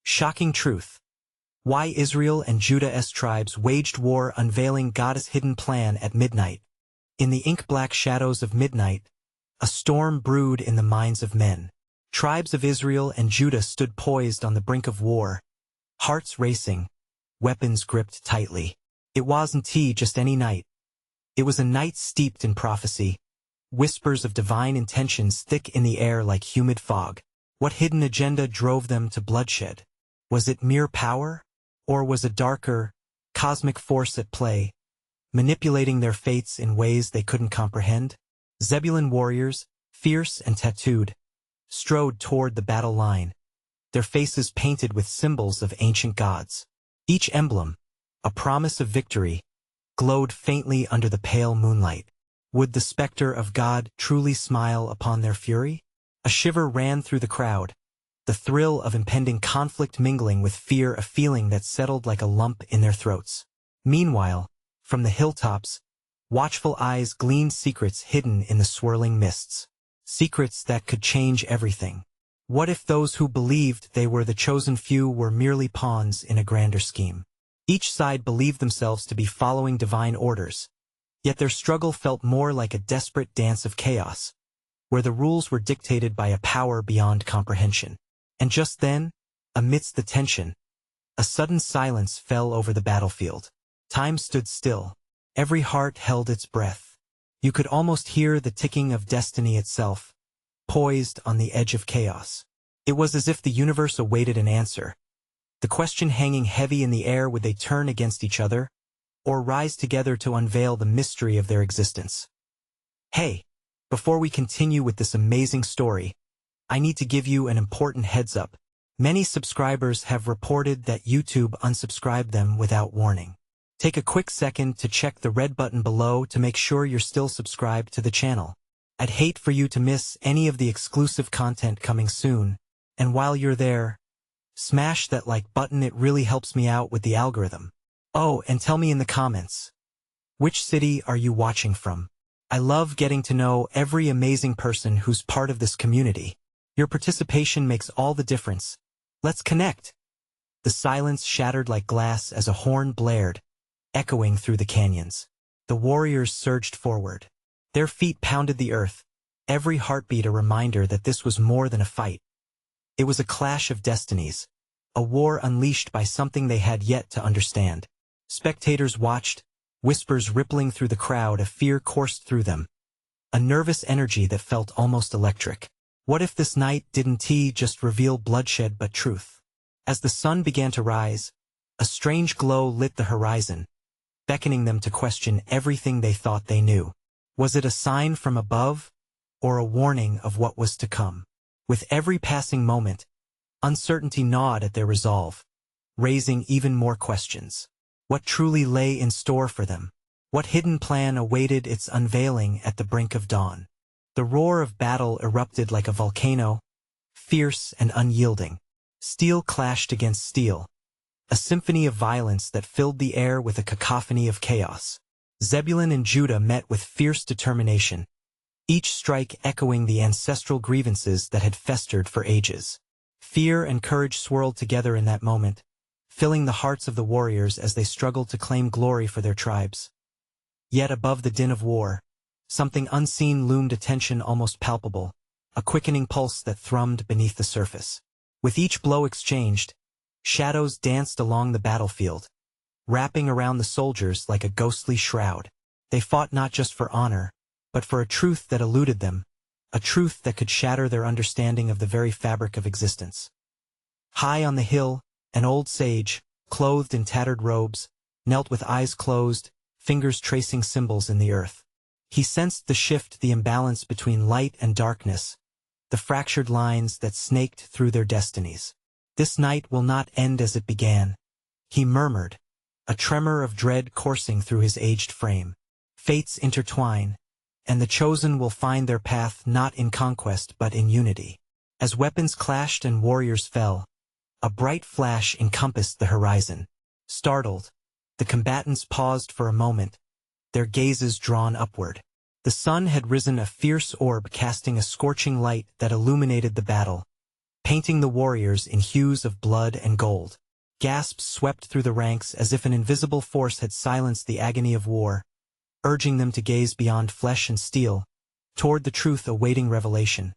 Shocking truth. Why Israel and Judah's tribes waged war, unveiling God's hidden plan at midnight. In the ink-black shadows of midnight, a storm brewed in the minds of men. Tribes of Israel and Judah stood poised on the brink of war, hearts racing, weapons gripped tightly. It wasn't just any night. It was a night steeped in prophecy, whispers of divine intentions thick in the air like humid fog. What hidden agenda drove them to bloodshed? Was it mere power? Or was a darker, cosmic force at play, manipulating their fates in ways they couldn't comprehend? Zebulun warriors, fierce and tattooed, strode toward the battle line, their faces painted with symbols of ancient gods. Each emblem, a promise of victory, glowed faintly under the pale moonlight. Would the specter of God truly smile upon their fury? A shiver ran through the crowd, the thrill of impending conflict mingling with fear, a feeling that settled like a lump in their throats. Meanwhile, from the hilltops, watchful eyes gleaned secrets hidden in the swirling mists. Secrets that could change everything. What if those who believed they were the chosen few were merely pawns in a grander scheme? Each side believed themselves to be following divine orders, yet their struggle felt more like a desperate dance of chaos, where the rules were dictated by a power beyond comprehension. And just then, amidst the tension, a sudden silence fell over the battlefield. Time stood still. Every heart held its breath. You could almost hear the ticking of destiny itself, poised on the edge of chaos. It was as if the universe awaited an answer. The question hanging heavy in the air: would they turn against each other, or rise together to unveil the mystery of their existence? Hey, before we continue with this amazing story, I need to give you an important heads up. Many subscribers have reported that YouTube unsubscribed them without warning. Take a quick second to check the red button below to make sure you're still subscribed to the channel. I'd hate for you to miss any of the exclusive content coming soon, and while you're there, smash that like button. It really helps me out with the algorithm. Oh, and tell me in the comments, which city are you watching from? I love getting to know every amazing person who's part of this community. Your participation makes all the difference. Let's connect. The silence shattered like glass as a horn blared, echoing through the canyons. The warriors surged forward. Their feet pounded the earth, every heartbeat a reminder that this was more than a fight. It was a clash of destinies, a war unleashed by something they had yet to understand. Spectators watched, whispers rippling through the crowd. A fear coursed through them, a nervous energy that felt almost electric. What if this night didn't just reveal bloodshed but truth? As the sun began to rise, a strange glow lit the horizon, beckoning them to question everything they thought they knew. Was it a sign from above, or a warning of what was to come? With every passing moment, uncertainty gnawed at their resolve, raising even more questions. What truly lay in store for them? What hidden plan awaited its unveiling at the brink of dawn? The roar of battle erupted like a volcano, fierce and unyielding. Steel clashed against steel, a symphony of violence that filled the air with a cacophony of chaos. Zebulun and Judah met with fierce determination, each strike echoing the ancestral grievances that had festered for ages. Fear and courage swirled together in that moment, filling the hearts of the warriors as they struggled to claim glory for their tribes. Yet above the din of war, something unseen loomed, a tension almost palpable, a quickening pulse that thrummed beneath the surface. With each blow exchanged, shadows danced along the battlefield, wrapping around the soldiers like a ghostly shroud. They fought not just for honor, but for a truth that eluded them, a truth that could shatter their understanding of the very fabric of existence. High on the hill, an old sage, clothed in tattered robes, knelt with eyes closed, fingers tracing symbols in the earth. He sensed the shift, the imbalance between light and darkness, the fractured lines that snaked through their destinies. This night will not end as it began, he murmured, a tremor of dread coursing through his aged frame. Fates intertwine, and the chosen will find their path not in conquest but in unity. As weapons clashed and warriors fell, a bright flash encompassed the horizon. Startled, the combatants paused for a moment, their gazes drawn upward. The sun had risen, a fierce orb casting a scorching light that illuminated the battle, painting the warriors in hues of blood and gold. Gasps swept through the ranks as if an invisible force had silenced the agony of war, urging them to gaze beyond flesh and steel, toward the truth awaiting revelation.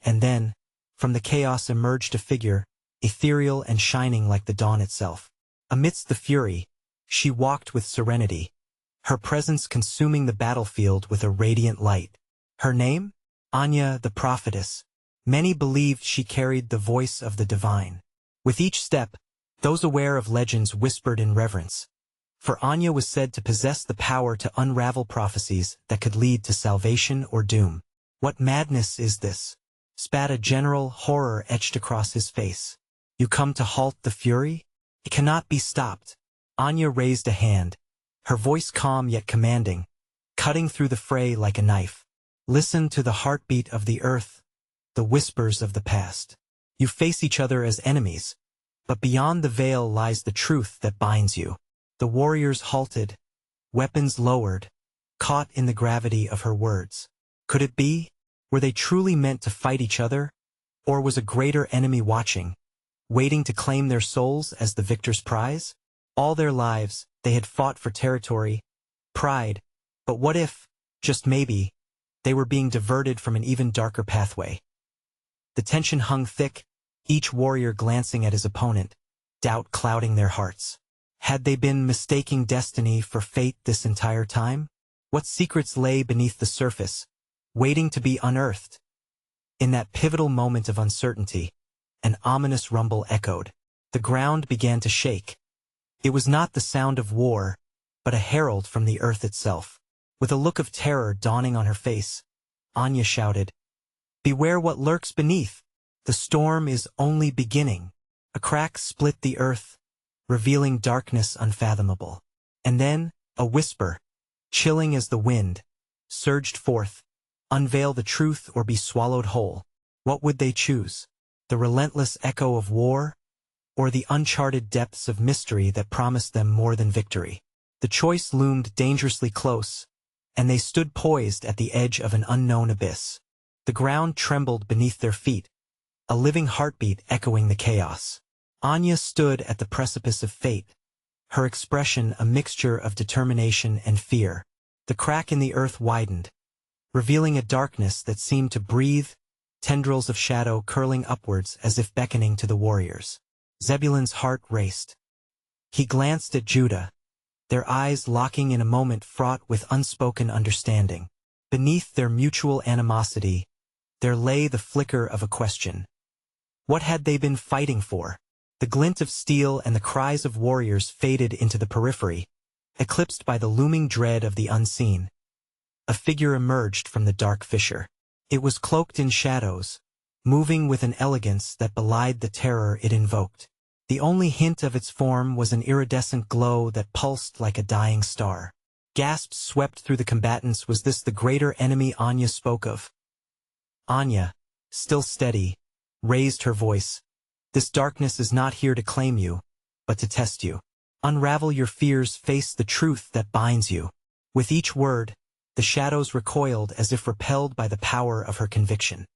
And then, from the chaos emerged a figure, ethereal and shining like the dawn itself. Amidst the fury, she walked with serenity, her presence consuming the battlefield with a radiant light. Her name? Anya the prophetess. Many believed she carried the voice of the divine. With each step, those aware of legends whispered in reverence. For Anya was said to possess the power to unravel prophecies that could lead to salvation or doom. What madness is this? Spat a general, horror etched across his face. You come to halt the fury? It cannot be stopped. Anya raised a hand, her voice calm yet commanding, cutting through the fray like a knife. Listen to the heartbeat of the earth, the whispers of the past. You face each other as enemies, but beyond the veil lies the truth that binds you. The warriors halted, weapons lowered, caught in the gravity of her words. Could it be? Were they truly meant to fight each other? Or was a greater enemy watching, waiting to claim their souls as the victor's prize? All their lives, they had fought for territory, pride, but what if, just maybe, they were being diverted from an even darker pathway? The tension hung thick, each warrior glancing at his opponent, doubt clouding their hearts. Had they been mistaking destiny for fate this entire time? What secrets lay beneath the surface, waiting to be unearthed? In that pivotal moment of uncertainty, an ominous rumble echoed. The ground began to shake. It was not the sound of war, but a herald from the earth itself. With a look of terror dawning on her face, Anya shouted, "Beware what lurks beneath! The storm is only beginning." A crack split the earth, revealing darkness unfathomable. And then, a whisper, chilling as the wind, surged forth. Unveil the truth or be swallowed whole. What would they choose? The relentless echo of war, or the uncharted depths of mystery that promised them more than victory? The choice loomed dangerously close, and they stood poised at the edge of an unknown abyss. The ground trembled beneath their feet, a living heartbeat echoing the chaos. Anya stood at the precipice of fate, her expression a mixture of determination and fear. The crack in the earth widened, revealing a darkness that seemed to breathe, tendrils of shadow curling upwards as if beckoning to the warriors. Zebulun's heart raced. He glanced at Judah, their eyes locking in a moment fraught with unspoken understanding. Beneath their mutual animosity, there lay the flicker of a question. What had they been fighting for? The glint of steel and the cries of warriors faded into the periphery, eclipsed by the looming dread of the unseen. A figure emerged from the dark fissure. It was cloaked in shadows, moving with an elegance that belied the terror it invoked. The only hint of its form was an iridescent glow that pulsed like a dying star. Gasps swept through the combatants. Was this the greater enemy Anya spoke of? Anya, still steady, raised her voice. This darkness is not here to claim you, but to test you. Unravel your fears, face the truth that binds you. With each word, the shadows recoiled as if repelled by the power of her conviction.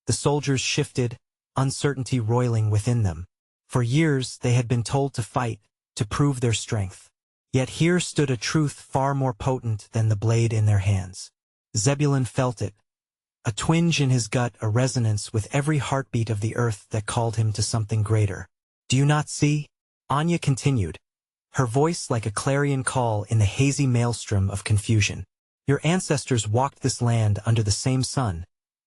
The soldiers shifted, uncertainty roiling within them. For years they had been told to fight, to prove their strength. Yet here stood a truth far more potent than the blade in their hands. Zebulun felt it. A twinge in his gut, a resonance with every heartbeat of the earth that called him to something greater. Do you not see? Anya continued, her voice like a clarion call in the hazy maelstrom of confusion. Your ancestors walked this land under the same sun,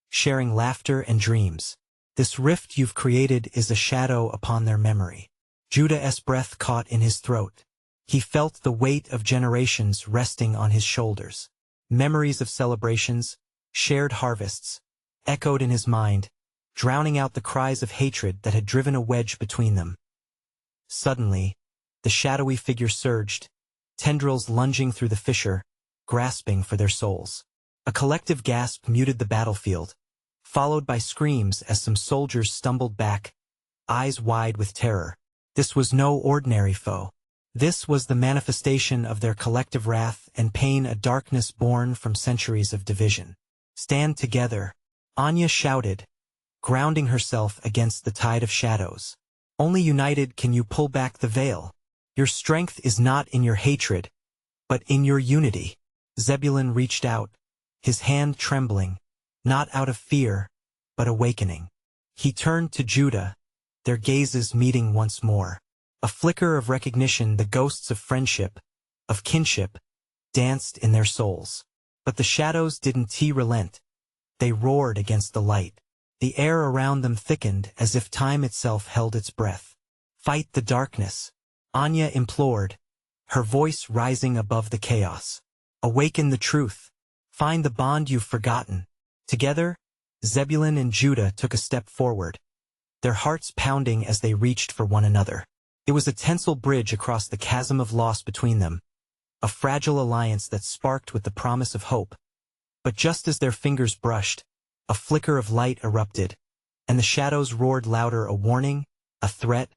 sharing laughter and dreams. This rift you've created is a shadow upon their memory. Judah's breath caught in his throat. He felt the weight of generations resting on his shoulders. Memories of celebrations, shared harvests, echoed in his mind, drowning out the cries of hatred that had driven a wedge between them. Suddenly, the shadowy figure surged, tendrils lunging through the fissure, grasping for their souls. A collective gasp muted the battlefield, followed by screams as some soldiers stumbled back, eyes wide with terror. This was no ordinary foe. This was the manifestation of their collective wrath and pain, a darkness born from centuries of division. Stand together, Anya shouted, grounding herself against the tide of shadows. Only united can you pull back the veil. Your strength is not in your hatred, but in your unity. Zebulun reached out, his hand trembling, not out of fear, but awakening. He turned to Judah, their gazes meeting once more. A flicker of recognition, the ghosts of friendship, of kinship, danced in their souls. But the shadows didn't relent. They roared against the light. The air around them thickened as if time itself held its breath. Fight the darkness, Anya implored, her voice rising above the chaos. Awaken the truth. Find the bond you've forgotten. Together, Zebulun and Judah took a step forward, their hearts pounding as they reached for one another. It was a tensile bridge across the chasm of loss between them, a fragile alliance that sparked with the promise of hope. But just as their fingers brushed, a flicker of light erupted, and the shadows roared louder, a warning, a threat,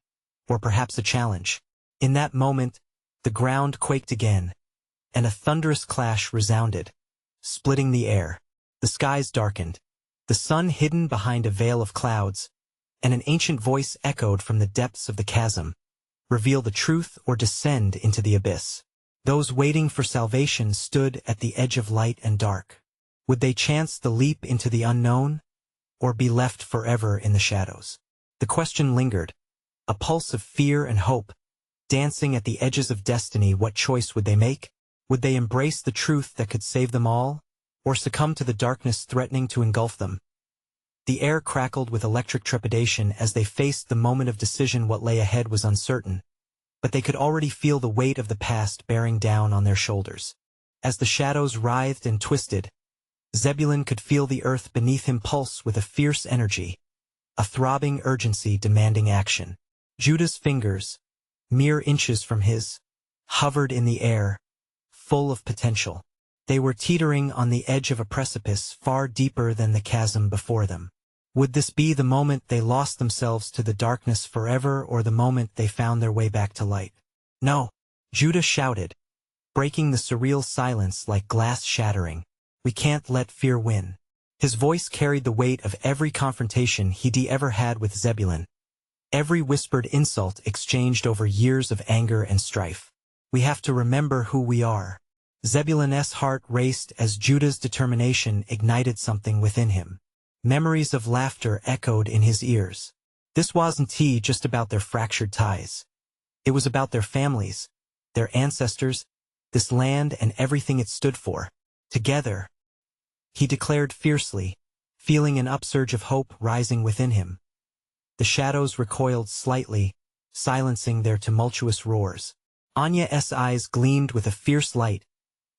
or perhaps a challenge. In that moment, the ground quaked again, and a thunderous clash resounded, splitting the air. The skies darkened, the sun hidden behind a veil of clouds, and an ancient voice echoed from the depths of the chasm. Reveal the truth or descend into the abyss. Those waiting for salvation stood at the edge of light and dark. Would they chance the leap into the unknown, or be left forever in the shadows? The question lingered, a pulse of fear and hope, dancing at the edges of destiny. What choice would they make? Would they embrace the truth that could save them all, or succumb to the darkness threatening to engulf them? The air crackled with electric trepidation as they faced the moment of decision. What lay ahead was uncertain, but they could already feel the weight of the past bearing down on their shoulders. As the shadows writhed and twisted, Zebulun could feel the earth beneath him pulse with a fierce energy, a throbbing urgency demanding action. Judah's fingers, mere inches from his, hovered in the air, full of potential. They were teetering on the edge of a precipice far deeper than the chasm before them. Would this be the moment they lost themselves to the darkness forever, or the moment they found their way back to light? No, Judah shouted, breaking the surreal silence like glass shattering. We can't let fear win. His voice carried the weight of every confrontation he'd ever had with Zebulun, every whispered insult exchanged over years of anger and strife. We have to remember who we are. Zebulun's heart raced as Judah's determination ignited something within him. Memories of laughter echoed in his ears. This wasn't just about their fractured ties. It was about their families, their ancestors, this land and everything it stood for. Together, he declared fiercely, feeling an upsurge of hope rising within him. The shadows recoiled slightly, silencing their tumultuous roars. Anya's eyes gleamed with a fierce light,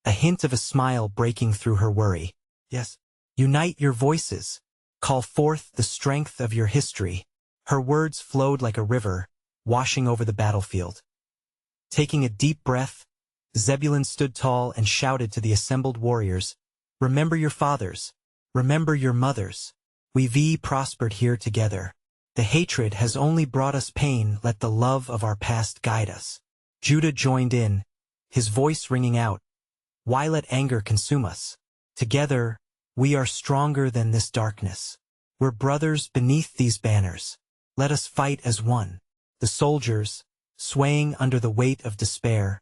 a hint of a smile breaking through her worry. Yes. Unite your voices. Call forth the strength of your history. Her words flowed like a river, washing over the battlefield. Taking a deep breath, Zebulun stood tall and shouted to the assembled warriors, "Remember your fathers. Remember your mothers. We've prospered here together. The hatred has only brought us pain. Let the love of our past guide us." Judah joined in, his voice ringing out, "Why let anger consume us? Together, we are stronger than this darkness. We're brothers beneath these banners. Let us fight as one." The soldiers, swaying under the weight of despair,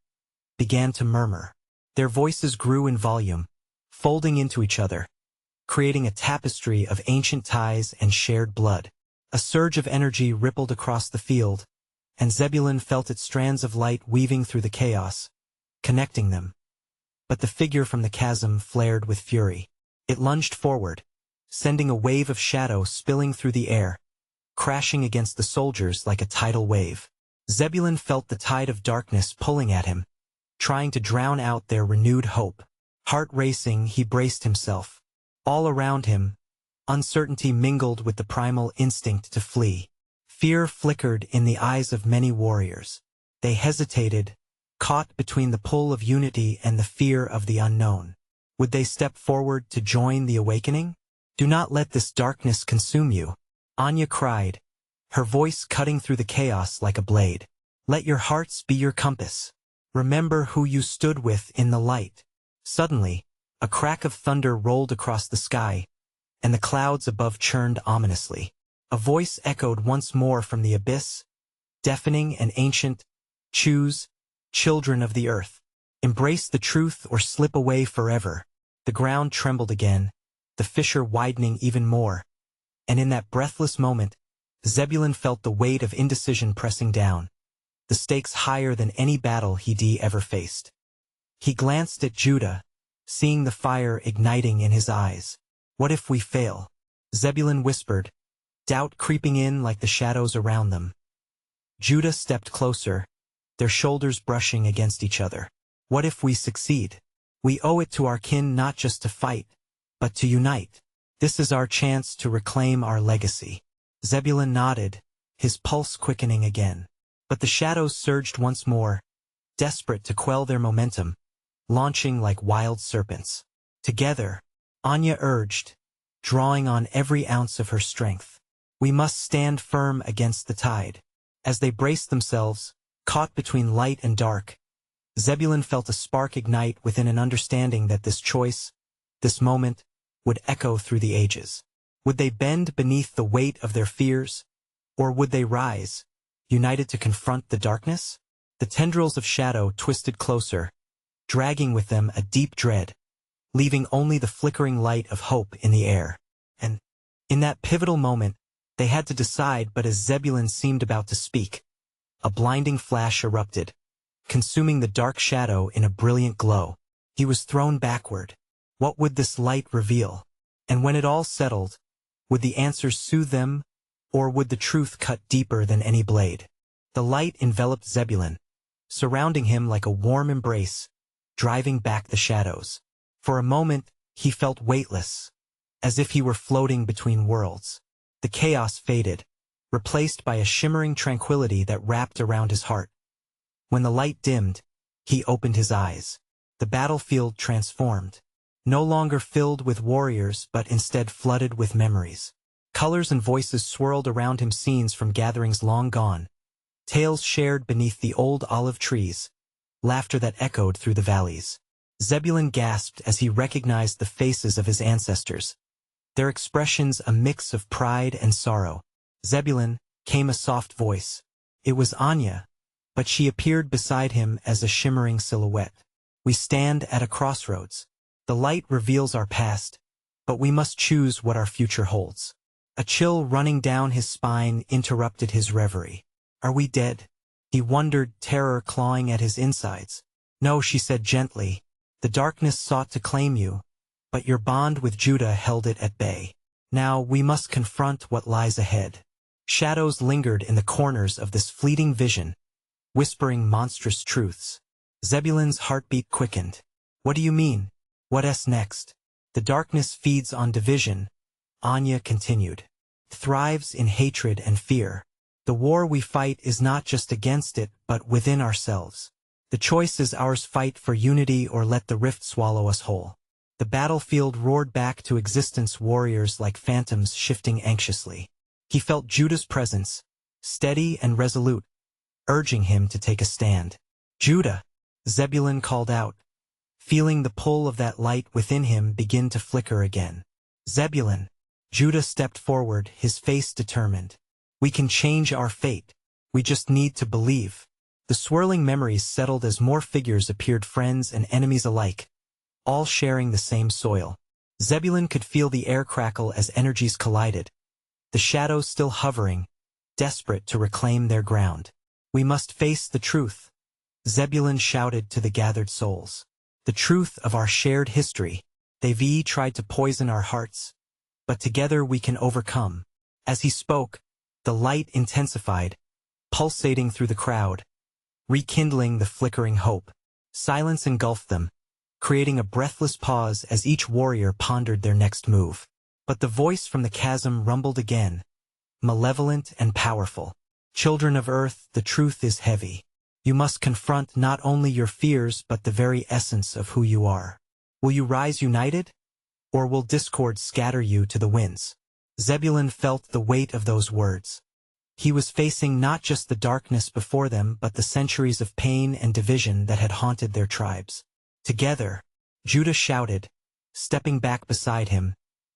began to murmur. Their voices grew in volume, folding into each other, creating a tapestry of ancient ties and shared blood. A surge of energy rippled across the field, and Zebulun felt its strands of light weaving through the chaos, connecting them. But the figure from the chasm flared with fury. It lunged forward, sending a wave of shadow spilling through the air, crashing against the soldiers like a tidal wave. Zebulun felt the tide of darkness pulling at him, trying to drown out their renewed hope. Heart racing, he braced himself. All around him, uncertainty mingled with the primal instinct to flee. Fear flickered in the eyes of many warriors. They hesitated, caught between the pull of unity and the fear of the unknown. Would they step forward to join the awakening? "Do not let this darkness consume you," Anya cried, her voice cutting through the chaos like a blade. "Let your hearts be your compass. Remember who you stood with in the light." Suddenly, a crack of thunder rolled across the sky, and the clouds above churned ominously. A voice echoed once more from the abyss, deafening and ancient. Choose, children of the earth. Embrace the truth or slip away forever. The ground trembled again, the fissure widening even more. And in that breathless moment, Zebulun felt the weight of indecision pressing down, the stakes higher than any battle he'd ever faced. He glanced at Judah, seeing the fire igniting in his eyes. What if we fail? Zebulun whispered, doubt creeping in like the shadows around them. Judah stepped closer, their shoulders brushing against each other. What if we succeed? We owe it to our kin not just to fight, but to unite. This is our chance to reclaim our legacy. Zebulun nodded, his pulse quickening again. But the shadows surged once more, desperate to quell their momentum, launching like wild serpents. Together, Anya urged, drawing on every ounce of her strength. We must stand firm against the tide. As they braced themselves, caught between light and dark, Zebulun felt a spark ignite within an understanding that this choice, this moment, would echo through the ages. Would they bend beneath the weight of their fears, or would they rise, united to confront the darkness? The tendrils of shadow twisted closer, dragging with them a deep dread, leaving only the flickering light of hope in the air. And, in that pivotal moment, they had to decide. But as Zebulun seemed about to speak, a blinding flash erupted, consuming the dark shadow in a brilliant glow. He was thrown backward. What would this light reveal? And when it all settled, would the answers soothe them, or would the truth cut deeper than any blade? The light enveloped Zebulun, surrounding him like a warm embrace, driving back the shadows. For a moment, he felt weightless, as if he were floating between worlds. The chaos faded, replaced by a shimmering tranquility that wrapped around his heart. When the light dimmed, he opened his eyes. The battlefield transformed, no longer filled with warriors but instead flooded with memories. Colors and voices swirled around him, scenes from gatherings long gone, tales shared beneath the old olive trees, laughter that echoed through the valleys. Zebulun gasped as he recognized the faces of his ancestors, their expressions a mix of pride and sorrow. Zebulun, came a soft voice. It was Anya, but she appeared beside him as a shimmering silhouette. We stand at a crossroads. The light reveals our past, but we must choose what our future holds. A chill running down his spine interrupted his reverie. Are we dead? He wondered, terror clawing at his insides. No, she said gently. The darkness sought to claim you, but your bond with Judah held it at bay. Now we must confront what lies ahead. Shadows lingered in the corners of this fleeting vision, whispering monstrous truths. Zebulun's heartbeat quickened. What do you mean? What's next? The darkness feeds on division, Anya continued. Thrives in hatred and fear. The war we fight is not just against it, but within ourselves. The choice is ours: fight for unity or let the rift swallow us whole. The battlefield roared back to existence, warriors like phantoms shifting anxiously. He felt Judah's presence, steady and resolute, urging him to take a stand. Judah, Zebulun called out, feeling the pull of that light within him begin to flicker again. Zebulun. Judah stepped forward, his face determined. We can change our fate. We just need to believe. The swirling memories settled as more figures appeared, friends and enemies alike, all sharing the same soil. Zebulun could feel the air crackle as energies collided, the shadows still hovering, desperate to reclaim their ground. We must face the truth, Zebulun shouted to the gathered souls. The truth of our shared history. They've tried to poison our hearts, but together we can overcome. As he spoke, the light intensified, pulsating through the crowd, rekindling the flickering hope. Silence engulfed them, creating a breathless pause as each warrior pondered their next move. But the voice from the chasm rumbled again, malevolent and powerful. Children of Earth, the truth is heavy. You must confront not only your fears but the very essence of who you are. Will you rise united? Or will discord scatter you to the winds? Zebulun felt the weight of those words. He was facing not just the darkness before them but the centuries of pain and division that had haunted their tribes. Together, Judah shouted, stepping back beside him,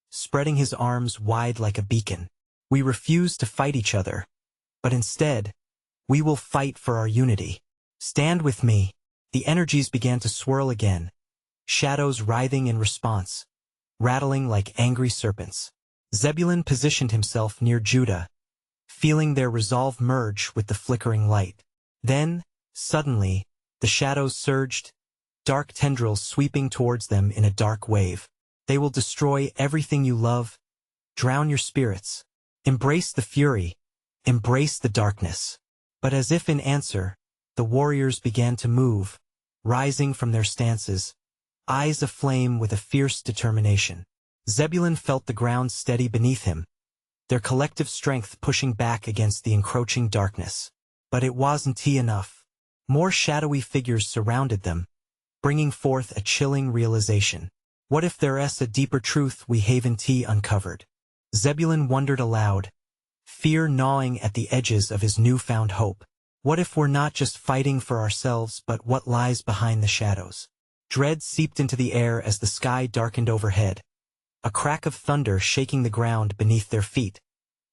spreading his arms wide like a beacon. We refuse to fight each other, but instead, we will fight for our unity. Stand with me. The energies began to swirl again, shadows writhing in response, rattling like angry serpents. Zebulun positioned himself near Judah, feeling their resolve merge with the flickering light. Then, suddenly, the shadows surged, dark tendrils sweeping towards them in a dark wave. They will destroy everything you love, drown your spirits. Embrace the fury, embrace the darkness. But as if in answer, the warriors began to move, rising from their stances, eyes aflame with a fierce determination. Zebulun felt the ground steady beneath him, their collective strength pushing back against the encroaching darkness. But it wasn't enough. More shadowy figures surrounded them, bringing forth a chilling realization. What if there's a deeper truth we haven't uncovered? Zebulun wondered aloud, fear gnawing at the edges of his newfound hope. What if we're not just fighting for ourselves but what lies behind the shadows? Dread seeped into the air as the sky darkened overhead, a crack of thunder shaking the ground beneath their feet,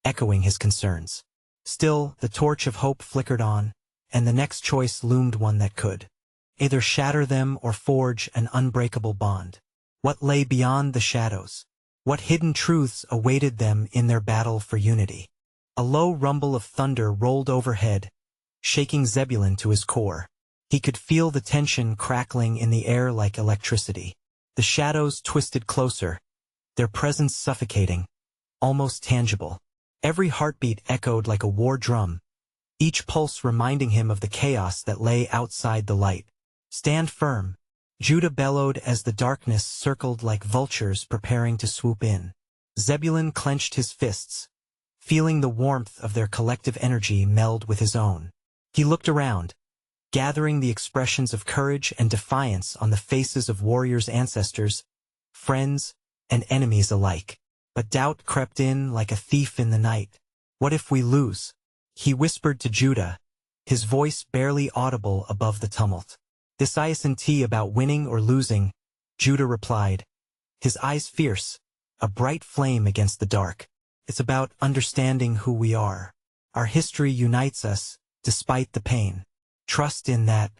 echoing his concerns. Still, the torch of hope flickered on, and the next choice loomed, one that could either shatter them or forge an unbreakable bond. What lay beyond the shadows? What hidden truths awaited them in their battle for unity? A low rumble of thunder rolled overhead, shaking Zebulun to his core. He could feel the tension crackling in the air like electricity. The shadows twisted closer, their presence suffocating, almost tangible. Every heartbeat echoed like a war drum, each pulse reminding him of the chaos that lay outside the light. Stand firm, Judah bellowed as the darkness circled like vultures preparing to swoop in. Zebulun clenched his fists, feeling the warmth of their collective energy meld with his own. He looked around, gathering the expressions of courage and defiance on the faces of warriors' ancestors, friends, and enemies alike. But doubt crept in like a thief in the night. What if we lose? He whispered to Judah, his voice barely audible above the tumult. This isn't about winning or losing, Judah replied, his eyes fierce, a bright flame against the dark. It's about understanding who we are. Our history unites us, despite the pain. Trust in that.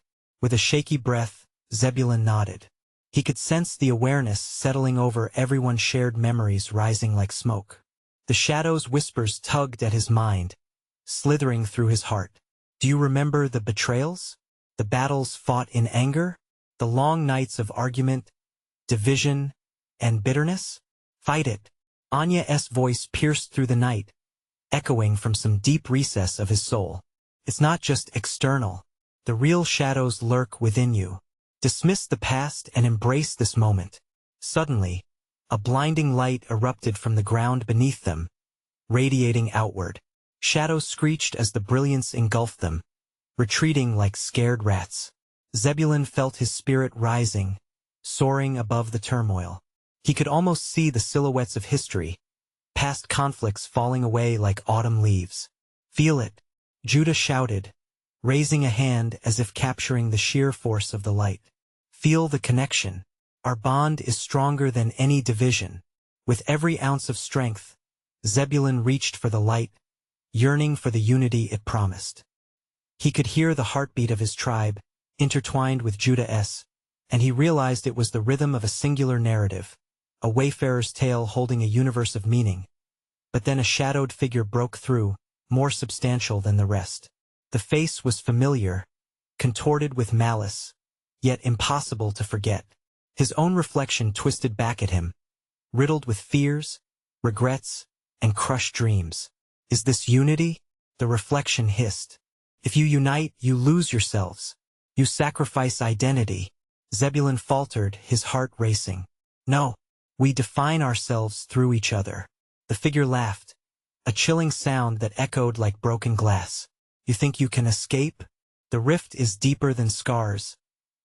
With a shaky breath, Zebulun nodded. He could sense the awareness settling over everyone's shared memories rising like smoke. The shadows' whispers tugged at his mind, slithering through his heart. Do you remember the betrayals? The battles fought in anger? The long nights of argument, division, and bitterness? Fight it. Anya's voice pierced through the night, echoing from some deep recess of his soul. It's not just external. The real shadows lurk within you. Dismiss the past and embrace this moment. Suddenly, a blinding light erupted from the ground beneath them, radiating outward. Shadows screeched as the brilliance engulfed them, retreating like scared rats. Zebulun felt his spirit rising, soaring above the turmoil. He could almost see the silhouettes of history, past conflicts falling away like autumn leaves. Feel it, Judah shouted, raising a hand as if capturing the sheer force of the light. Feel the connection. Our bond is stronger than any division. With every ounce of strength, Zebulun reached for the light, yearning for the unity it promised. He could hear the heartbeat of his tribe, intertwined with Judah's, and he realized it was the rhythm of a singular narrative, a wayfarer's tale holding a universe of meaning. But then a shadowed figure broke through, more substantial than the rest. The face was familiar, contorted with malice, yet impossible to forget. His own reflection twisted back at him, riddled with fears, regrets, and crushed dreams. Is this unity? The reflection hissed. If you unite, you lose yourselves. You sacrifice identity. Zebulun faltered, his heart racing. No, we define ourselves through each other. The figure laughed, a chilling sound that echoed like broken glass. You think you can escape? The rift is deeper than scars,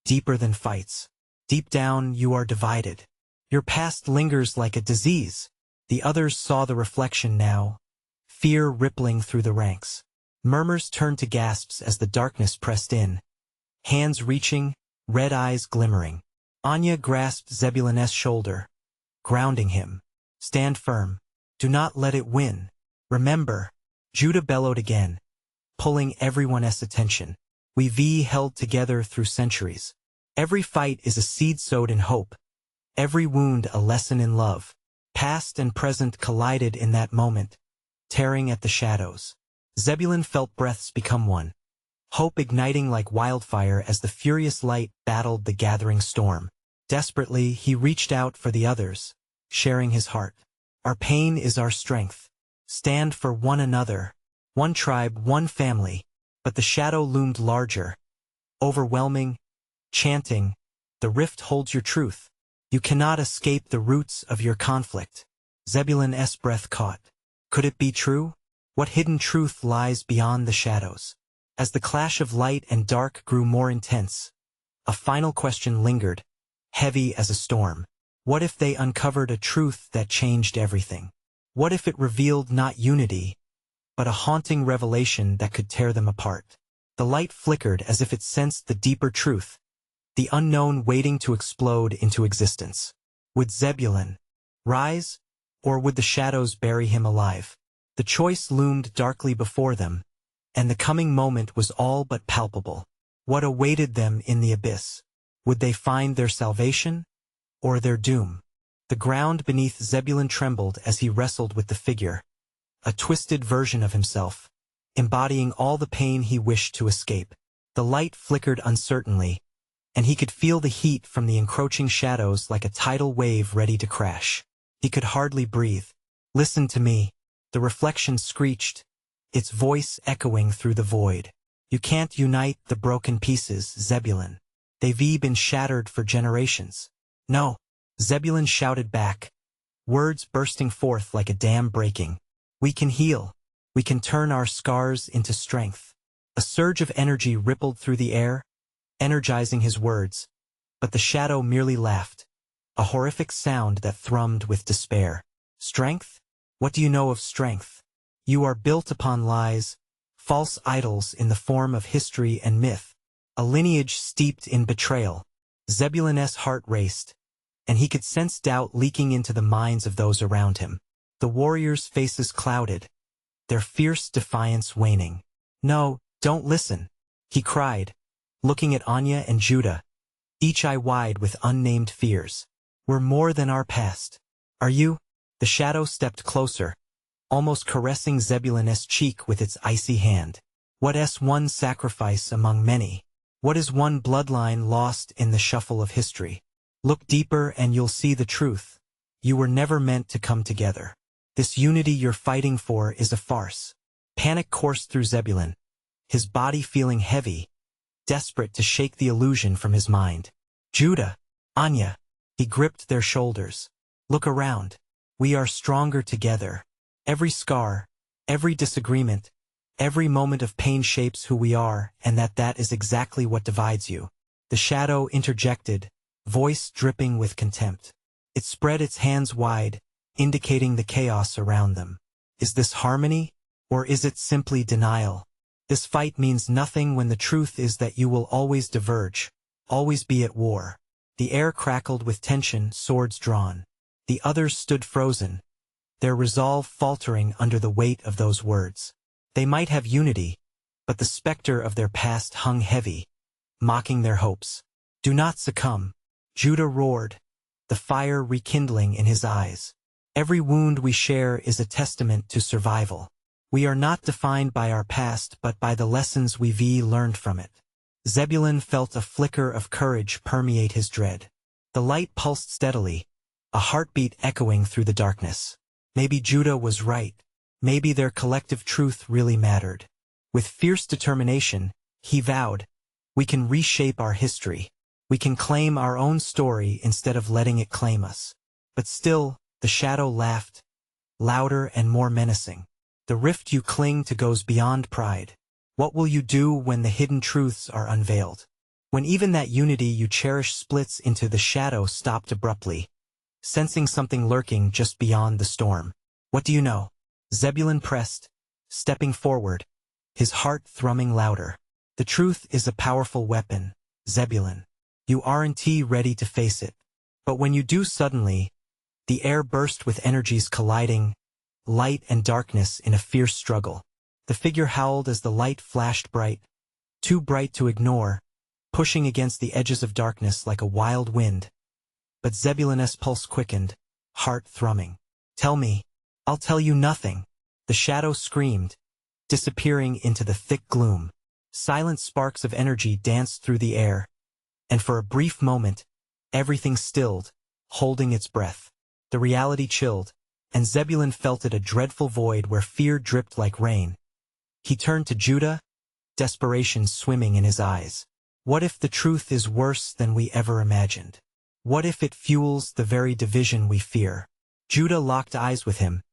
deeper than fights. Deep down, you are divided. Your past lingers like a disease. The others saw the reflection now, fear rippling through the ranks. Murmurs turned to gasps as the darkness pressed in, hands reaching, red eyes glimmering. Anya grasped Zebulun's shoulder, grounding him. Stand firm. Do not let it win. Remember, Judah bellowed again, pulling everyone's attention. We held together through centuries. Every fight is a seed sowed in hope, every wound a lesson in love. Past and present collided in that moment, tearing at the shadows. Zebulun felt breaths become one, hope igniting like wildfire as the furious light battled the gathering storm. Desperately, he reached out for the others, sharing his heart. Our pain is our strength. Stand for one another. One tribe, one family. But the shadow loomed larger, overwhelming, chanting, "The rift holds your truth. You cannot escape the roots of your conflict." Zebulun's breath caught. Could it be true? What hidden truth lies beyond the shadows? As the clash of light and dark grew more intense, a final question lingered, heavy as a storm. What if they uncovered a truth that changed everything? What if it revealed not unity, but a haunting revelation that could tear them apart? The light flickered as if it sensed the deeper truth, the unknown waiting to explode into existence. Would Zebulun rise, or would the shadows bury him alive? The choice loomed darkly before them, and the coming moment was all but palpable. What awaited them in the abyss? Would they find their salvation, or their doom? The ground beneath Zebulun trembled as he wrestled with the figure, a twisted version of himself, embodying all the pain he wished to escape. The light flickered uncertainly, and he could feel the heat from the encroaching shadows like a tidal wave ready to crash. He could hardly breathe. "Listen to me," the reflection screeched, its voice echoing through the void. "You can't unite the broken pieces, Zebulun. They've been shattered for generations." "No," Zebulun shouted back, words bursting forth like a dam breaking. "We can heal. We can turn our scars into strength." A surge of energy rippled through the air, energizing his words, but the shadow merely laughed, a horrific sound that thrummed with despair. "Strength? What do you know of strength? You are built upon lies, false idols in the form of history and myth, a lineage steeped in betrayal." Zebulun's heart raced, and he could sense doubt leaking into the minds of those around him. The warriors' faces clouded, their fierce defiance waning. "No, don't listen," he cried, looking at Anya and Judah, each eye wide with unnamed fears. "We're more than our past. Are you?" The shadow stepped closer, almost caressing Zebulun's cheek with its icy hand. "What is one sacrifice among many? What is one bloodline lost in the shuffle of history? Look deeper and you'll see the truth. You were never meant to come together. This unity you're fighting for is a farce." Panic coursed through Zebulun, his body feeling heavy, desperate to shake the illusion from his mind. "Judah, Anya," he gripped their shoulders. "Look around. We are stronger together. Every scar, every disagreement, every moment of pain shapes who we are, and that is exactly what divides you." The shadow interjected, voice dripping with contempt. It spread its hands wide, indicating the chaos around them. "Is this harmony, or is it simply denial? This fight means nothing when the truth is that you will always diverge, always be at war." The air crackled with tension, swords drawn. The others stood frozen, their resolve faltering under the weight of those words. They might have unity, but the specter of their past hung heavy, mocking their hopes. "Do not succumb," Judah roared, the fire rekindling in his eyes. "Every wound we share is a testament to survival. We are not defined by our past but by the lessons we've learned from it." Zebulun felt a flicker of courage permeate his dread. The light pulsed steadily, a heartbeat echoing through the darkness. Maybe Judah was right. Maybe their collective truth really mattered. With fierce determination, he vowed, "We can reshape our history. We can claim our own story instead of letting it claim us." But still, the shadow laughed, louder and more menacing. "The rift you cling to goes beyond pride. What will you do when the hidden truths are unveiled? When even that unity you cherish splits into?" The shadow stopped abruptly, sensing something lurking just beyond the storm. "What do you know?" Zebulun pressed, stepping forward, his heart thrumming louder. "The truth is a powerful weapon, Zebulun. You aren't ready to face it. But when you do suddenly, the air burst with energies colliding, light and darkness in a fierce struggle. The figure howled as the light flashed bright, too bright to ignore, pushing against the edges of darkness like a wild wind. But Zebulun's pulse quickened, heart thrumming. "Tell me." "I'll tell you nothing." The shadow screamed, disappearing into the thick gloom. Silent sparks of energy danced through the air, and for a brief moment, everything stilled, holding its breath. The reality chilled, and Zebulun felt it a dreadful void where fear dripped like rain. He turned to Judah, desperation swimming in his eyes. What if the truth is worse than we ever imagined? What if it fuels the very division we fear? Judah locked eyes with him,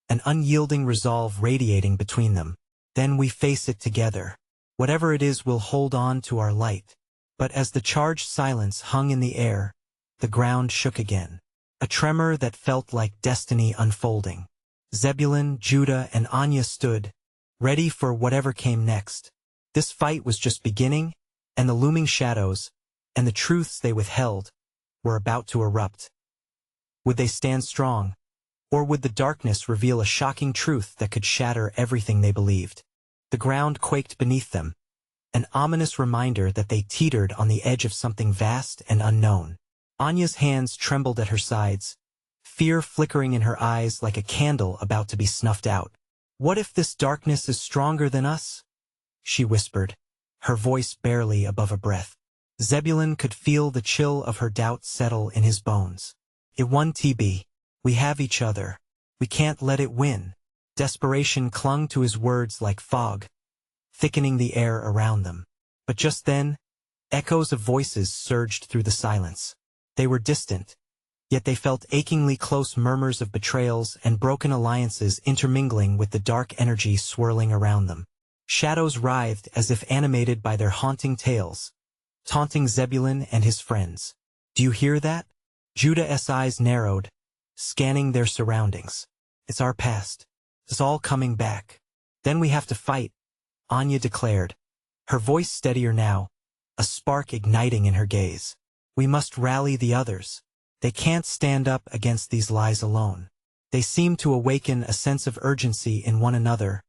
an unyielding resolve radiating between them. "Then we face it together. Whatever it is, we'll hold on to our light." But as the charged silence hung in the air, the ground shook again. A tremor that felt like destiny unfolding. Zebulun, Judah, and Anya stood, ready for whatever came next. This fight was just beginning, and the looming shadows, and the truths they withheld, were about to erupt. Would they stand strong, or would the darkness reveal a shocking truth that could shatter everything they believed? The ground quaked beneath them, an ominous reminder that they teetered on the edge of something vast and unknown. Anya's hands trembled at her sides, fear flickering in her eyes like a candle about to be snuffed out. "What if this darkness is stronger than us?" she whispered, her voice barely above a breath. Zebulun could feel the chill of her doubt settle in his bones. "It won, TB. We have each other. We can't let it win." Desperation clung to his words like fog, thickening the air around them. But just then, echoes of voices surged through the silence. They were distant, yet they felt achingly close, murmurs of betrayals and broken alliances intermingling with the dark energy swirling around them. Shadows writhed as if animated by their haunting tales, taunting Zebulun and his friends. "Do you hear that?" Judah's eyes narrowed, scanning their surroundings. "It's our past. It's all coming back. Then we have to fight," Anya declared, her voice steadier now, a spark igniting in her gaze. "We must rally the others. They can't stand up against these lies alone." They seemed to awaken a sense of urgency in one another,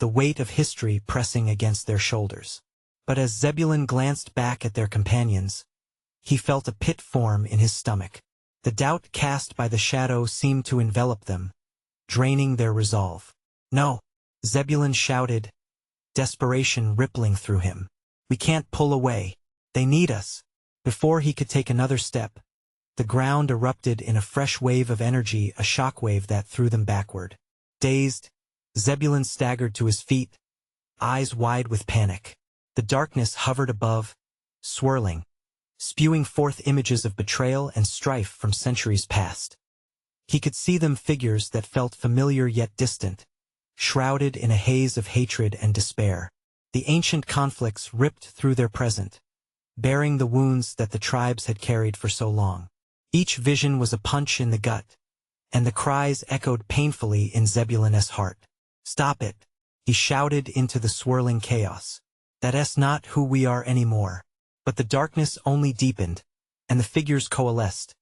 the weight of history pressing against their shoulders. But as Zebulun glanced back at their companions, he felt a pit form in his stomach. The doubt cast by the shadow seemed to envelop them, draining their resolve. "No!" Zebulun shouted, desperation rippling through him. "We can't pull away. They need us." Before he could take another step, the ground erupted in a fresh wave of energy, a shockwave that threw them backward. Dazed, Zebulun staggered to his feet, eyes wide with panic. The darkness hovered above, swirling, spewing forth images of betrayal and strife from centuries past. He could see them, figures that felt familiar yet distant, shrouded in a haze of hatred and despair. The ancient conflicts ripped through their present, bearing the wounds that the tribes had carried for so long. Each vision was a punch in the gut, and the cries echoed painfully in Zebulun's heart. "Stop it," he shouted into the swirling chaos. "That's not who we are anymore." But the darkness only deepened, and the figures coalesced,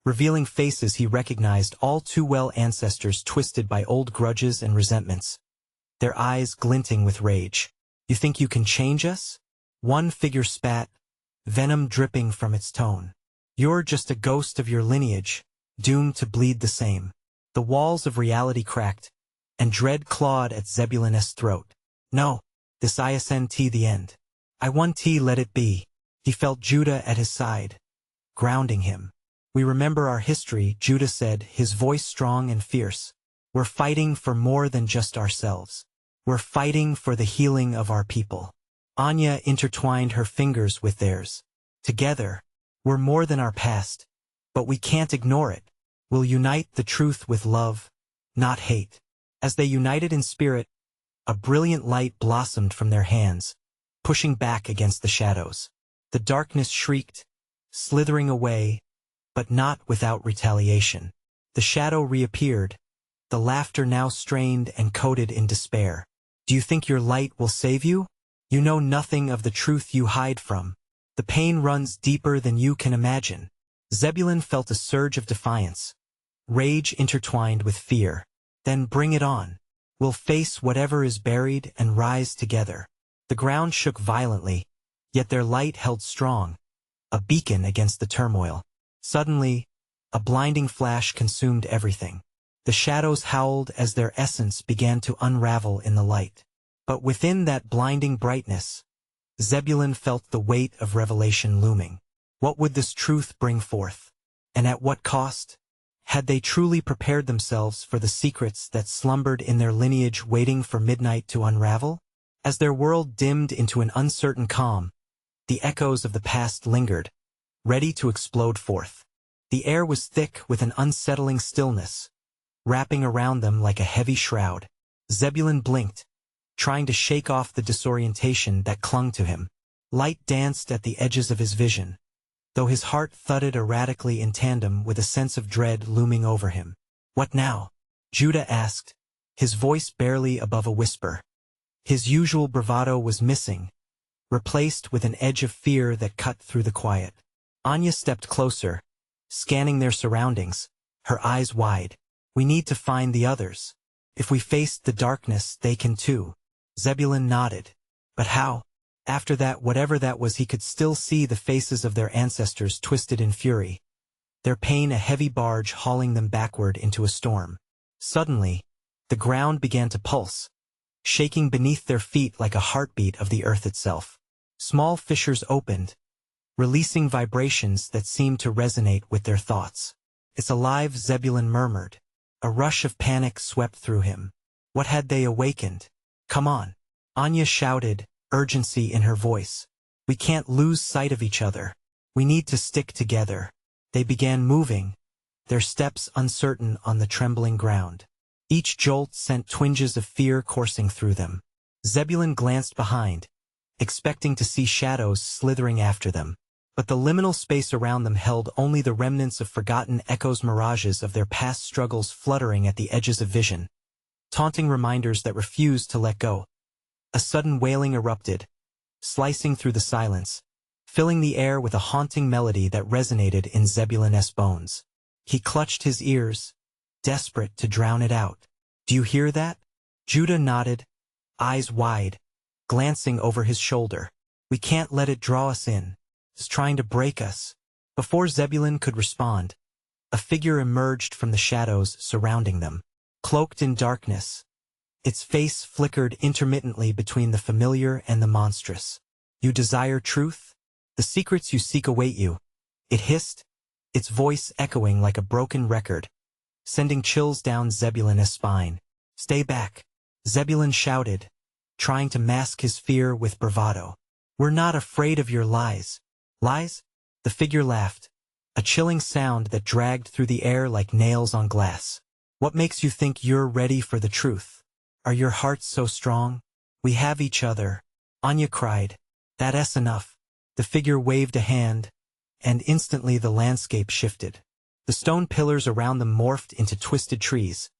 revealing faces he recognized all too well, ancestors twisted by old grudges and resentments, their eyes glinting with rage. "You think you can change us?" One figure spat, venom dripping from its tone. "You're just a ghost of your lineage, doomed to bleed the same." The walls of reality cracked, and dread clawed at Zebulun's throat. "No, this isn't the end. I want to let it be." He felt Judah at his side, grounding him. "We remember our history," Judah said, his voice strong and fierce. "We're fighting for more than just ourselves. We're fighting for the healing of our people." Anya intertwined her fingers with theirs. "Together, we're more than our past, but we can't ignore it. We'll unite the truth with love, not hate." As they united in spirit, a brilliant light blossomed from their hands, pushing back against the shadows. The darkness shrieked, slithering away, but not without retaliation. The shadow reappeared, the laughter now strained and coated in despair. "Do you think your light will save you? You know nothing of the truth you hide from. The pain runs deeper than you can imagine." Zebulun felt a surge of defiance, rage intertwined with fear. Then bring it on. We'll face whatever is buried and rise together. The ground shook violently, yet their light held strong, a beacon against the turmoil. Suddenly, a blinding flash consumed everything. The shadows howled as their essence began to unravel in the light. But within that blinding brightness, Zebulun felt the weight of revelation looming. What would this truth bring forth? And at what cost? Had they truly prepared themselves for the secrets that slumbered in their lineage waiting for midnight to unravel? As their world dimmed into an uncertain calm, the echoes of the past lingered, ready to explode forth. The air was thick with an unsettling stillness, wrapping around them like a heavy shroud. Zebulun blinked, trying to shake off the disorientation that clung to him. Light danced at the edges of his vision, though his heart thudded erratically in tandem with a sense of dread looming over him. "What now?" Judah asked, his voice barely above a whisper. His usual bravado was missing, replaced with an edge of fear that cut through the quiet. Anya stepped closer, scanning their surroundings, her eyes wide. "We need to find the others. If we faced the darkness, they can too." Zebulun nodded. But how? After that, whatever that was, he could still see the faces of their ancestors twisted in fury, their pain a heavy barge hauling them backward into a storm. Suddenly, the ground began to pulse, shaking beneath their feet like a heartbeat of the earth itself. Small fissures opened, releasing vibrations that seemed to resonate with their thoughts. "It's alive," Zebulun murmured. A rush of panic swept through him. What had they awakened? "Come on," Anya shouted, urgency in her voice. "We can't lose sight of each other. We need to stick together." They began moving, their steps uncertain on the trembling ground. Each jolt sent twinges of fear coursing through them. Zebulun glanced behind, expecting to see shadows slithering after them. But the liminal space around them held only the remnants of forgotten echoes, mirages of their past struggles fluttering at the edges of vision, taunting reminders that refused to let go. A sudden wailing erupted, slicing through the silence, filling the air with a haunting melody that resonated in Zebulun's bones. He clutched his ears, desperate to drown it out. "Do you hear that?" Judah nodded, eyes wide, glancing over his shoulder. "We can't let it draw us in. It's trying to break us." Before Zebulun could respond, a figure emerged from the shadows surrounding them. Cloaked in darkness, its face flickered intermittently between the familiar and the monstrous. "You desire truth? The secrets you seek await you," it hissed, its voice echoing like a broken record, sending chills down Zebulun's spine. "Stay back," Zebulun shouted, trying to mask his fear with bravado. "We're not afraid of your lies." "Lies?" The figure laughed, a chilling sound that dragged through the air like nails on glass. "What makes you think you're ready for the truth? Are your hearts so strong? We have each other," Anya cried. "That's enough." The figure waved a hand, and instantly the landscape shifted. The stone pillars around them morphed into twisted trees,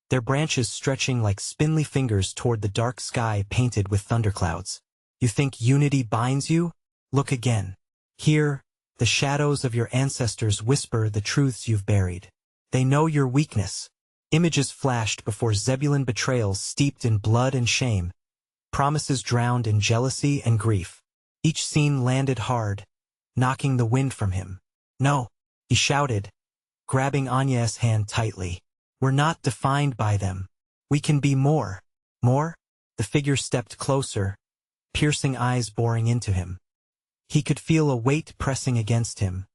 their branches stretching like spindly fingers toward the dark sky painted with thunderclouds. "You think unity binds you? Look again. Here, the shadows of your ancestors whisper the truths you've buried. They know your weakness." Images flashed before Zebulun, betrayals steeped in blood and shame, promises drowned in jealousy and grief. Each scene landed hard, knocking the wind from him. "No," he shouted, grabbing Anya's hand tightly. "We're not defined by them. We can be more." "More?" The figure stepped closer, piercing eyes boring into him. He could feel a weight pressing against him,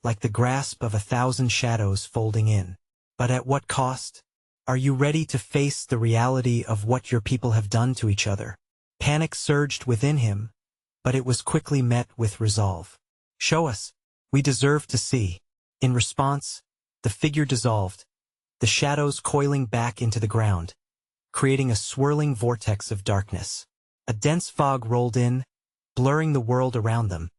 like the grasp of 1,000 shadows folding in. "But at what cost? Are you ready to face the reality of what your people have done to each other?" Panic surged within him, but it was quickly met with resolve. "Show us. We deserve to see." In response, the figure dissolved, the shadows coiling back into the ground, creating a swirling vortex of darkness. A dense fog rolled in, blurring the world around them,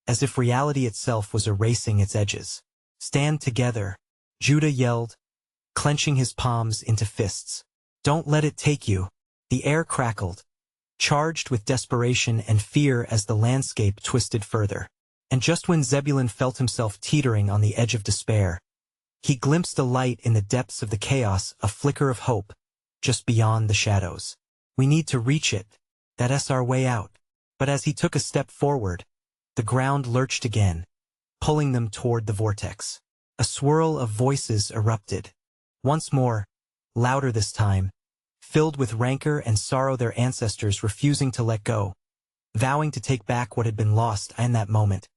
as if reality itself was erasing its edges. "Stand together," Judah yelled, clenching his palms into fists. "Don't let it take you." The air crackled, charged with desperation and fear as the landscape twisted further. And just when Zebulun felt himself teetering on the edge of despair, he glimpsed a light in the depths of the chaos, a flicker of hope, just beyond the shadows. We need to reach it. That's our way out. But as he took a step forward, the ground lurched again, pulling them toward the vortex. A swirl of voices erupted. Once more, louder this time, filled with rancor and sorrow, their ancestors refusing to let go, vowing to take back what had been lost. In that moment,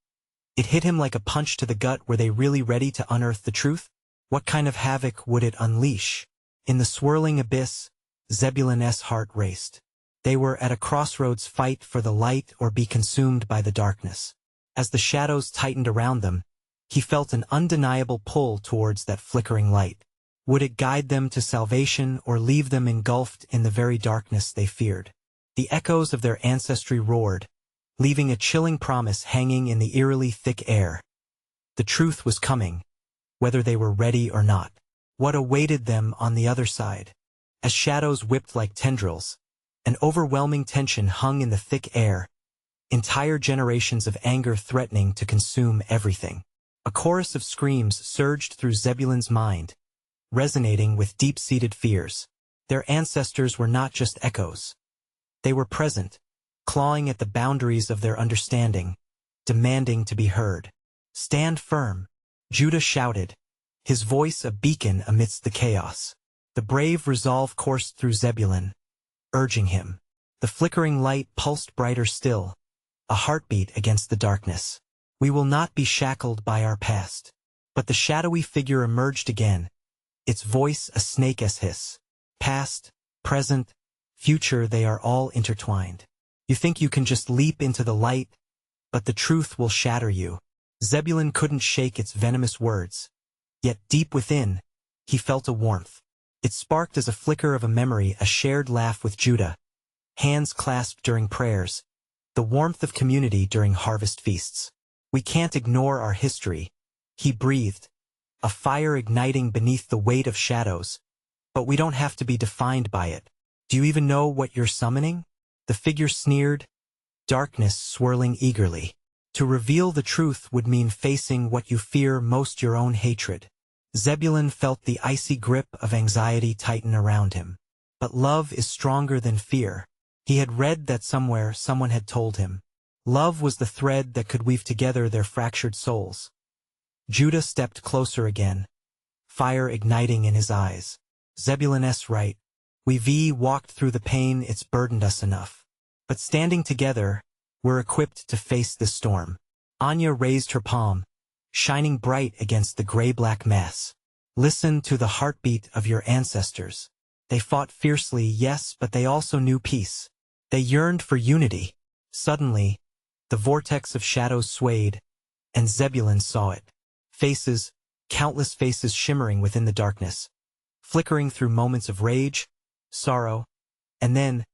it hit him like a punch to the gut. Were they really ready to unearth the truth? What kind of havoc would it unleash? In the swirling abyss, Zebulun's heart raced. They were at a crossroads: fight for the light or be consumed by the darkness. As the shadows tightened around them, he felt an undeniable pull towards that flickering light. Would it guide them to salvation or leave them engulfed in the very darkness they feared? The echoes of their ancestry roared, leaving a chilling promise hanging in the eerily thick air. The truth was coming, whether they were ready or not. What awaited them on the other side? As shadows whipped like tendrils, an overwhelming tension hung in the thick air, entire generations of anger threatening to consume everything. A chorus of screams surged through Zebulun's mind, resonating with deep-seated fears. Their ancestors were not just echoes. They were present, clawing at the boundaries of their understanding, demanding to be heard. "Stand firm," Judah shouted, his voice a beacon amidst the chaos. The brave resolve coursed through Zebulun, urging him. The flickering light pulsed brighter still, a heartbeat against the darkness. "We will not be shackled by our past." But the shadowy figure emerged again, its voice a snake's hiss. "Past, present, future, they are all intertwined. You think you can just leap into the light, but the truth will shatter you." Zebulun couldn't shake its venomous words, yet deep within, he felt a warmth. It sparked as a flicker of a memory, a shared laugh with Judah, hands clasped during prayers, the warmth of community during harvest feasts. "We can't ignore our history," he breathed, a fire igniting beneath the weight of shadows. "But we don't have to be defined by it. Do you even know what you're summoning?" The figure sneered, darkness swirling eagerly. "To reveal the truth would mean facing what you fear most, your own hatred." Zebulun felt the icy grip of anxiety tighten around him. But love is stronger than fear. He had read that somewhere someone had told him. Love was the thread that could weave together their fractured souls. Judah stepped closer again, fire igniting in his eyes. "Zebulun's right. We've walked through the pain, it's burdened us enough. But standing together, we're equipped to face this storm." Anya raised her palm, shining bright against the gray-black mass. "Listen to the heartbeat of your ancestors. They fought fiercely, yes, but they also knew peace. They yearned for unity." Suddenly, the vortex of shadows swayed, and Zebulun saw it. Faces, countless faces shimmering within the darkness, flickering through moments of rage, sorrow, and then,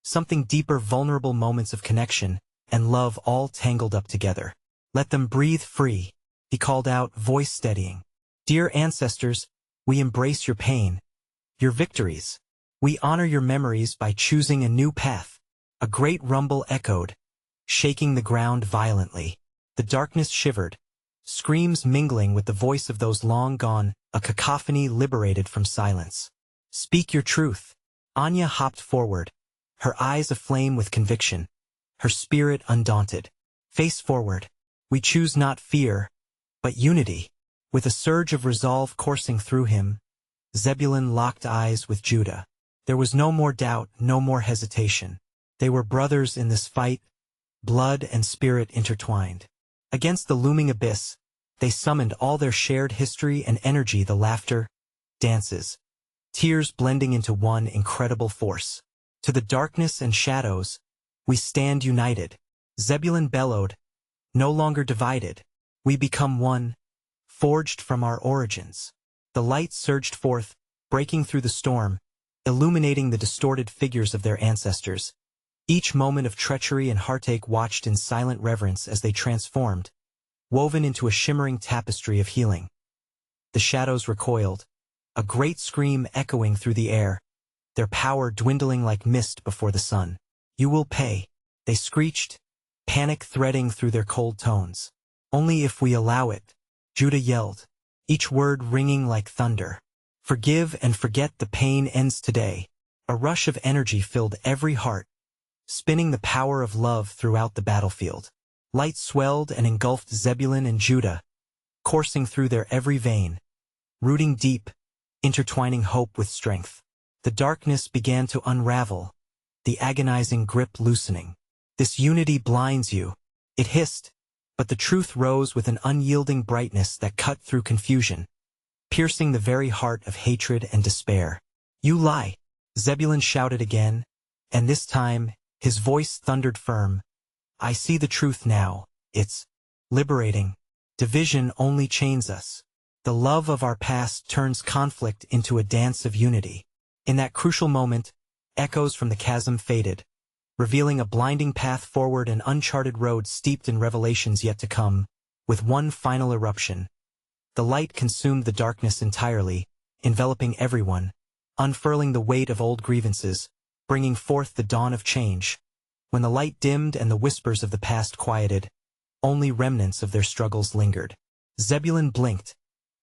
something deeper, vulnerable moments of connection and love, all tangled up together. "Let them breathe free," he called out, voice steadying. "Dear ancestors, we embrace your pain, your victories. We honor your memories by choosing a new path." A great rumble echoed, shaking the ground violently. The darkness shivered, screams mingling with the voice of those long gone, a cacophony liberated from silence. "Speak your truth." Anya hopped forward, her eyes aflame with conviction, her spirit undaunted. "Face forward. We choose not fear, but unity." With a surge of resolve coursing through him, Zebulun locked eyes with Judah. There was no more doubt, no more hesitation. They were brothers in this fight, blood and spirit intertwined. Against the looming abyss, they summoned all their shared history and energy, the laughter, dances, tears blending into one incredible force. "To the darkness and shadows, we stand united." Zebulun bellowed, "No longer divided. We become one, forged from our origins." The light surged forth, breaking through the storm, illuminating the distorted figures of their ancestors. Each moment of treachery and heartache watched in silent reverence as they transformed, woven into a shimmering tapestry of healing. The shadows recoiled, a great scream echoing through the air, their power dwindling like mist before the sun. "You will pay," they screeched, panic threading through their cold tones. "Only if we allow it," Judah yelled, each word ringing like thunder. "Forgive and forget, the pain ends today." A rush of energy filled every heart, spinning the power of love throughout the battlefield. Light swelled and engulfed Zebulun and Judah, coursing through their every vein, rooting deep, intertwining hope with strength. The darkness began to unravel, the agonizing grip loosening. This unity blinds you, it hissed, but the truth rose with an unyielding brightness that cut through confusion, piercing the very heart of hatred and despair. You lie, Zebulun shouted again, and this time, his voice thundered firm. I see the truth now, it's liberating. Division only chains us. The love of our past turns conflict into a dance of unity. In that crucial moment, echoes from the chasm faded, revealing a blinding path forward, an uncharted road steeped in revelations yet to come. With one final eruption, the light consumed the darkness entirely, enveloping everyone, unfurling the weight of old grievances, bringing forth the dawn of change. When the light dimmed and the whispers of the past quieted, only remnants of their struggles lingered. Zebulun blinked,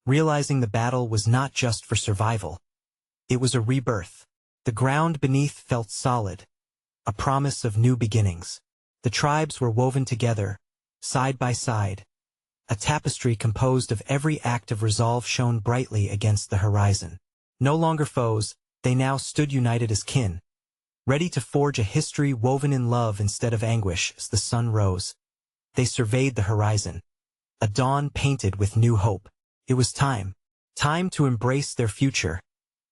realizing the battle was not just for survival. It was a rebirth. The ground beneath felt solid, a promise of new beginnings. The tribes were woven together, side by side. A tapestry composed of every act of resolve shone brightly against the horizon. No longer foes, they now stood united as kin, ready to forge a history woven in love instead of anguish. As the sun rose, they surveyed the horizon, a dawn painted with new hope. It was time to embrace their future,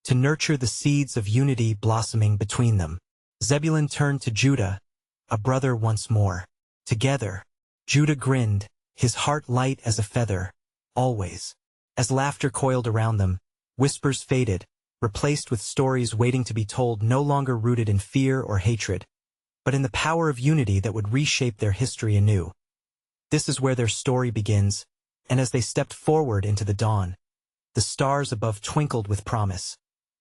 to nurture the seeds of unity blossoming between them. Zebulun turned to Judah, a brother once more. Together, Judah grinned, his heart light as a feather, always. As laughter coiled around them, whispers faded, replaced with stories waiting to be told, no longer rooted in fear or hatred, but in the power of unity that would reshape their history anew. This is where their story begins, and as they stepped forward into the dawn, the stars above twinkled with promise,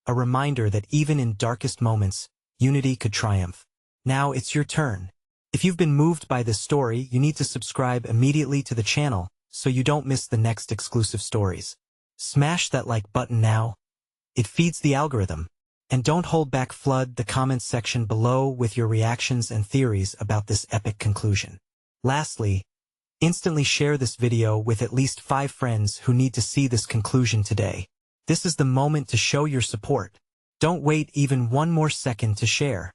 a reminder that even in darkest moments, unity could triumph. Now it's your turn. If you've been moved by this story, you need to subscribe immediately to the channel so you don't miss the next exclusive stories. Smash that like button now. It feeds the algorithm. And don't hold back, flood the comments section below with your reactions and theories about this epic conclusion. Lastly, instantly share this video with at least 5 friends who need to see this conclusion today. This is the moment to show your support. Don't wait even one more second to share.